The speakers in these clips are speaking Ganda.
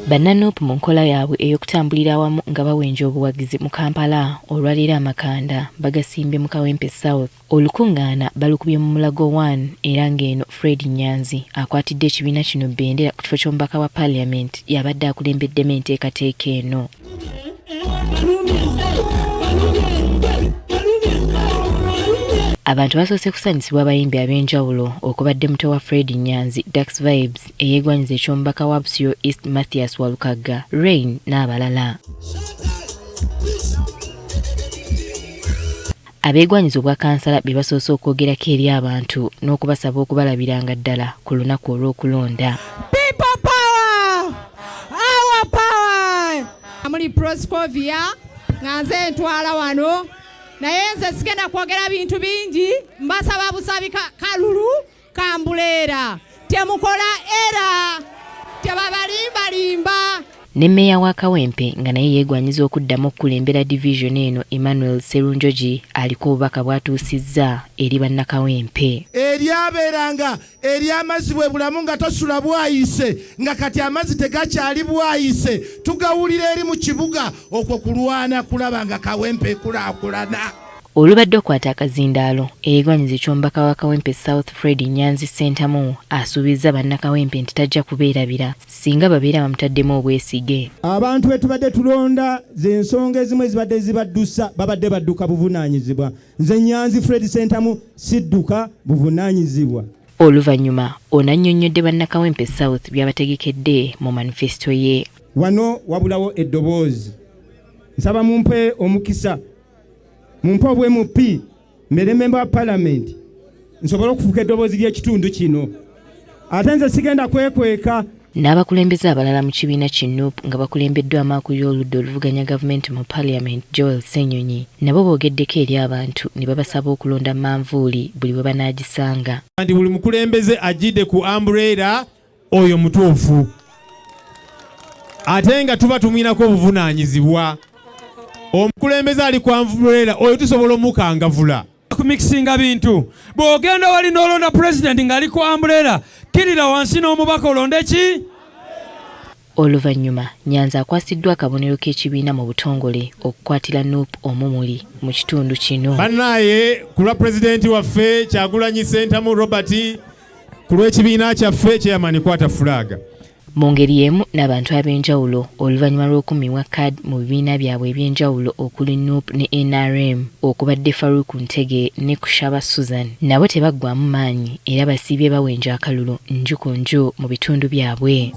Banna NUP mu nkola yaabwe ey'okutambulira awamu nga bawenja obuwagizi mu Kampala olwaleero amakanda bagasimbye mu Kawempe South. Olukungaana balukubye mu mulago 1 era ng'eno Fred Nyanzi akwatidde ekibiina kino bbendera ku kifo ky'omubaka wa Parliament yabadde akulembeddemu enteekateeka eno. Abantu basoose kusanyusibwa abayimbi ab'enjawulo okubadde muto wa Fred Nyanzi, Dax Vibes, eyeegwanyiza eky'omubaka wa Busiro East Mathias Walukagga, Rain n'abalala. Abeegwanyiza obwa kansala be basoose okwogerako eri abantu n'okubasaba okubalabiranga ddala ku lunaku olw'okulonda. People power! Our power! Amuli Proscovia, nga nze ntwala wano. Naye nze sigenda kwogera bintu bingi, mbasaba busabi kalulu kambuleera. Temukola era, tebabalimbalimba. Ne Mmeeya wa Kawempe nga naye yeegwanyiza okuddamu okukulembera division eno Emmanuel Serunjogi aliko obubaka bw'atuusizza eri Bannakawempe. Eryabeeranga ery'amazzi bwe bulamu nga tosula bwayise nga kati amazzi tegakyali bwayise tugawulira eri mu kibuga okwo kulwana kulaba nga Kawempe ekulaakulana. Olubadde okwata akazindaalo eyeegwanyiza eky'omubaka wa Kawempe South Fred Nyanzi Sentamu asuubizza Bannakawempe nti tajja kubeerabira singa babeera bamutaddemu obwesige. Abantu be tubadde tulonda ze ensonga ezimu ezibadde zibaddusa babadde badduka buvunaanyizibwa. Nze Nyanzi Fred Sentamu sidduka buvunaanyizibwa. Oluvannyuma onannyonnyodde Bannakawempe South by'abategekedde mu manifesto ye. Wano wabulawo eddoboozi. Nsaba mumpe omukisa. Mumpe obwemupi mbere member wa Parliament nsobola okufuuka eddoboozi ly'ekitundu kino. Ate nze sigenda kwekweka. N'abakulembeze abalala mu kibiina ki NUP nga bakulembeddwa amaku y'oludda oluvuganya gavumenti mu Parliament Joel Ssenyonyi nabo boogeddeko eri abantu ne babasaba okulonda manvuuli buli we banaagisanga. Kandi buli mukulembeze ajjidde ku umbrella oyo mutuufu. Ate nga tuba tumwinako obuvunaanyizibwa. Omukulembeze ali ku umbrella oyo tusobola omukangavula. Kumixinga bintu. Bw'ogenda wali n'olonda president ng'ali ku umbrella, kirira wansi n'omubaka olonde ki? Oluvannyuma Nyanzi akwasiddwa akabonero k'ekibiina mu butongole okukwatira NUP omumuli mu kitundu kino. Bannaye ku lwa pulezidenti waffe Kyagulanyi Ssentamu Robert ku lw'ekibiina kyaffe chairman kwata fulaga. Mu ngeri y'emu n'abantu ab'enjawulo oluvannyuma lw'okummibwa kaadi mu bibiina byabwe eby'enjawulo okuli NUP ne NRM okubadde Faruku Ntege ne Kushaba Susan nabo tebaggwamu maanyi era basiibye bawenja akalulu nju ku nju mu bitundu byabwe.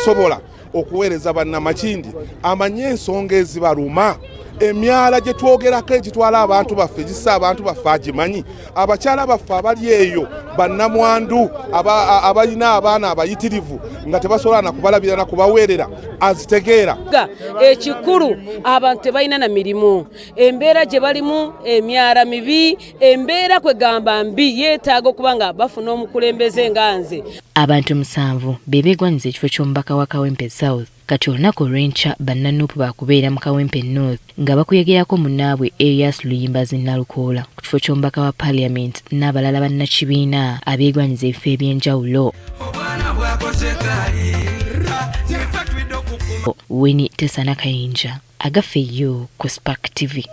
Sobola okuweereza bannamakindi amanye ensonga ezibaluma. Emyala gye twogerako egitwala abantu baffe gissa abantu baffe agimanyi. Abakyala baffe abali eyo bannamwandu abalina abaana abayitirivu nga tebasobola na kubalabira na kubaweerera azitegeera. Ekikulu abantu tebalina na mirimu. Embeera gye balimu emyala mibi, embeera kwegamba mbi yeetaaga okuba nga bafuna omukulembeze nga nze. Abantu 7 beegwanyiza ekifo ky'omubaka wa Kawempe South. Kati olunaku olw'enkya Banna NUP baakubeera mu Kawempe North nga bakuyegerako munnaabwe Elias Luyimbazi Nalukoola ku kifo ky'omubaka wa Parliament n'abalala bannakibiina abeegwanyiza ebifo eby'enjawulo. Winnie Tesana Kayinja agaffe yo ku Spark TV.